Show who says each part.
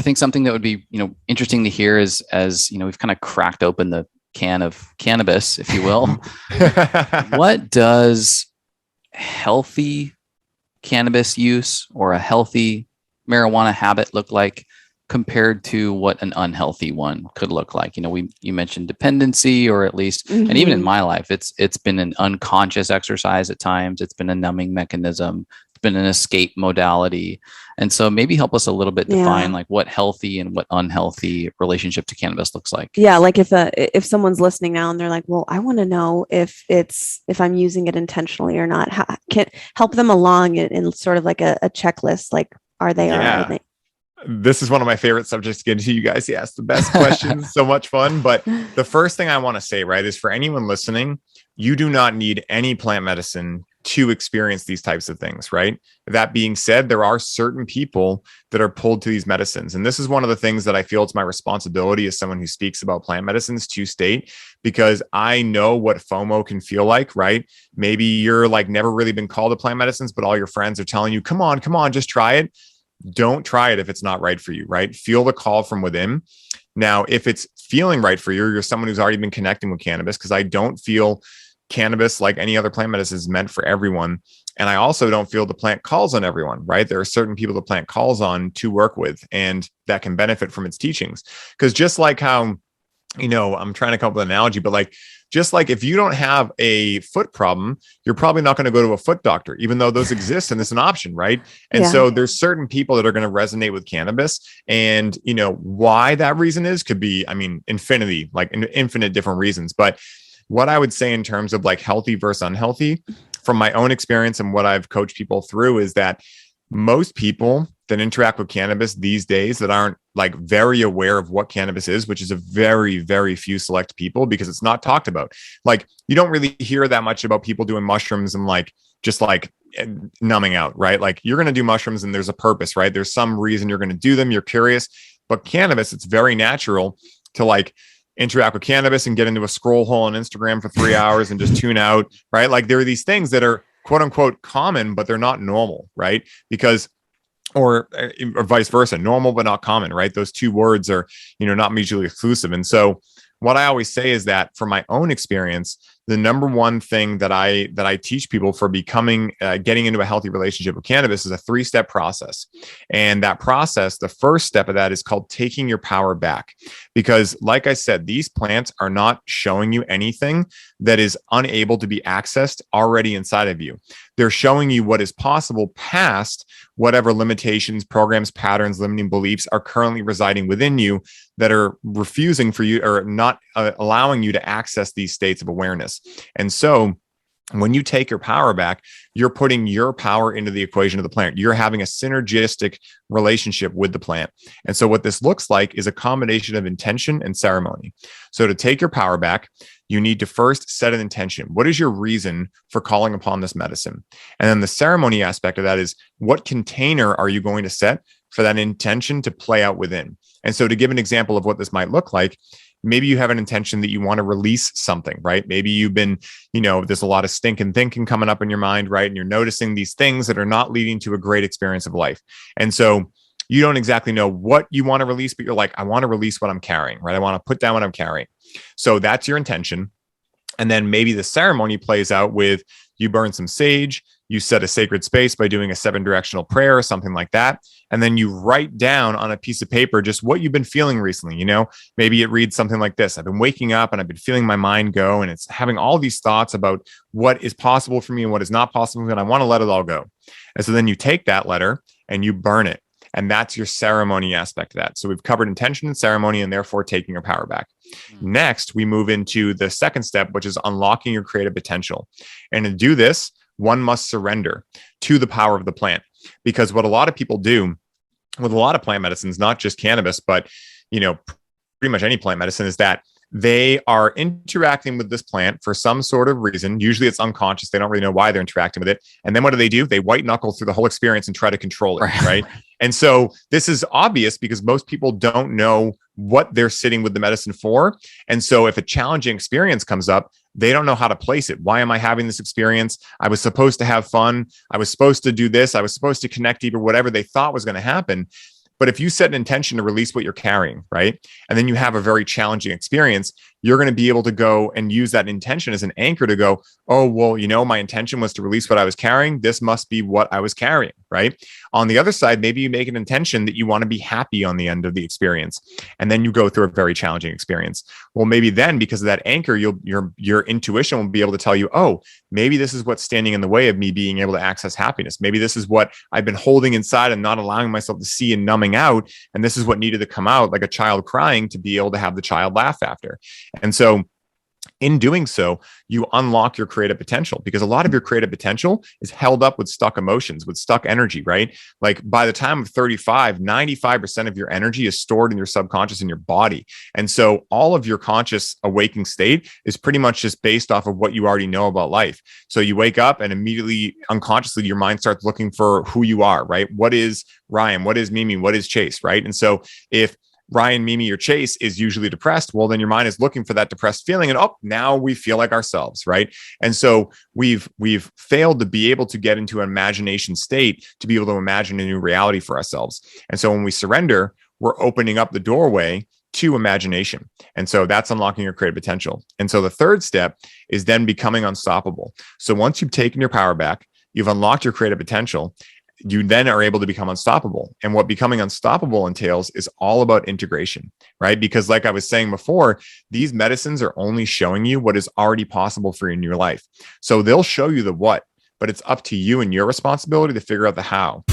Speaker 1: I think something that would be, interesting to hear is, as we've kind of cracked open the can of cannabis, if you will. What does healthy cannabis use or a healthy marijuana habit look like compared to what an unhealthy one could look like? You mentioned dependency, or at least, and even in my life, it's been an unconscious exercise at times. It's been a numbing mechanism. It's been an escape modality. And so maybe help us a little bit define like what healthy and what unhealthy relationship to cannabis looks like.
Speaker 2: Yeah. Like if someone's listening now and they're like, well, I want to know if I'm using it intentionally or not, can help them along in sort of like a checklist. Like, are they, or are they?
Speaker 3: This is one of my favorite subjects to get into. You guys, ask the best questions. So much fun. But the first thing I want to say, right, is for anyone listening, you do not need any plant medicine to experience these types of things, right? That being said, there are certain people that are pulled to these medicines. And this is one of the things that I feel it's my responsibility as someone who speaks about plant medicines to state, because I know what FOMO can feel like, right? Maybe you're like never really been called to plant medicines, but all your friends are telling you, come on, just try it. Don't try it if it's not right for you, right? Feel the call from within. Now, if it's feeling right for you, you're someone who's already been connecting with cannabis, because I don't feel cannabis, like any other plant medicine, is meant for everyone. And I also don't feel the plant calls on everyone, right? There are certain people the plant calls on to work with and that can benefit from its teachings. Because just like how, I'm trying to come up with an analogy, but like, just like if you don't have a foot problem, you're probably not going to go to a foot doctor, even though those exist and it's an option, right? And so there's certain people that are going to resonate with cannabis. And, why that reason could be, infinite different reasons. But what I would say in terms of like healthy versus unhealthy, from my own experience and what I've coached people through, is that most people that interact with cannabis these days that aren't like very aware of what cannabis is, which is a very, very few select people, because it's not talked about. Like, you don't really hear that much about people doing mushrooms and like, just like numbing out, right? Like, you're going to do mushrooms and there's a purpose, right? There's some reason you're going to do them. You're curious. But cannabis, it's very natural to like interact with cannabis and get into a scroll hole on Instagram for 3 hours and just tune out, right? Like, there are these things that are quote unquote common, but they're not normal, right? Because, or vice versa, normal, but not common, right? Those two words are, not mutually exclusive. And so what I always say is that, from my own experience, the number one thing that I teach people for becoming, getting into a healthy relationship with cannabis, is a 3-step process. And that process, the first step of that is called taking your power back. Because like I said, these plants are not showing you anything that is unable to be accessed already inside of you. They're showing you what is possible past whatever limitations, programs, patterns, limiting beliefs are currently residing within you that are refusing for you, or not allowing you to access these states of awareness. And so when you take your power back, you're putting your power into the equation of the plant. You're having a synergistic relationship with the plant. And so what this looks like is a combination of intention and ceremony. So to take your power back, you need to first set an intention. What is your reason for calling upon this medicine? And then the ceremony aspect of that is, what container are you going to set for that intention to play out within? And so to give an example of what this might look like, maybe you have an intention that you want to release something, right? Maybe you've been, there's a lot of stinking thinking coming up in your mind, right? And you're noticing these things that are not leading to a great experience of life. And so you don't exactly know what you want to release, but you're like, I want to release what I'm carrying, right? I want to put down what I'm carrying. So that's your intention. And then maybe the ceremony plays out with, you burn some sage, you set a sacred space by doing a 7-directional prayer or something like that. And then you write down on a piece of paper just what you've been feeling recently. Maybe it reads something like this: I've been waking up and I've been feeling my mind go, and it's having all these thoughts about what is possible for me and what is not possible, and I want to let it all go. And so then you take that letter and you burn it. And that's your ceremony aspect of that. So we've covered intention and ceremony, and therefore taking your power back. Next, we move into the second step, which is unlocking your creative potential. And to do this, one must surrender to the power of the plant. Because what a lot of people do with a lot of plant medicines, not just cannabis, but pretty much any plant medicine, is that they are interacting with this plant for some sort of reason. Usually it's unconscious. They don't really know why they're interacting with it. And then what do? They white knuckle through the whole experience and try to control it, right? And so this is obvious because most people don't know what they're sitting with the medicine for. And so if a challenging experience comes up, they don't know how to place it. Why am I having this experience? I was supposed to have fun. I was supposed to do this. I was supposed to connect deeper, whatever they thought was going to happen. But if you set an intention to release what you're carrying, right? And then you have a very challenging experience, you're going to be able to go and use that intention as an anchor to go, oh, well, my intention was to release what I was carrying. This must be what I was carrying, right? On the other side, maybe you make an intention that you want to be happy on the end of the experience. And then you go through a very challenging experience. Well, maybe then because of that anchor, your intuition will be able to tell you, oh, maybe this is what's standing in the way of me being able to access happiness. Maybe this is what I've been holding inside and not allowing myself to see and numbing out. And this is what needed to come out, like a child crying, to be able to have the child laugh after. And so in doing so, you unlock your creative potential, because a lot of your creative potential is held up with stuck emotions, with stuck energy, right? Like by the time of 35, 95% of your energy is stored in your subconscious in your body. And so all of your conscious awaking state is pretty much just based off of what you already know about life. So you wake up and immediately unconsciously your mind starts looking for who you are, right? What is Ryan? What is Mimi? What is Chase, right? And so if Ryan, Mimi, or Chase is usually depressed, well, then your mind is looking for that depressed feeling. And now we feel like ourselves, right? And so we've failed to be able to get into an imagination state to be able to imagine a new reality for ourselves. And so when we surrender, we're opening up the doorway to imagination. And so that's unlocking your creative potential. And so the third step is then becoming unstoppable. So once you've taken your power back, you've unlocked your creative potential, you then are able to become unstoppable. And what becoming unstoppable entails is all about integration, right? Because like I was saying before, these medicines are only showing you what is already possible for you in your life. So they'll show you the what, but it's up to you and your responsibility to figure out the how.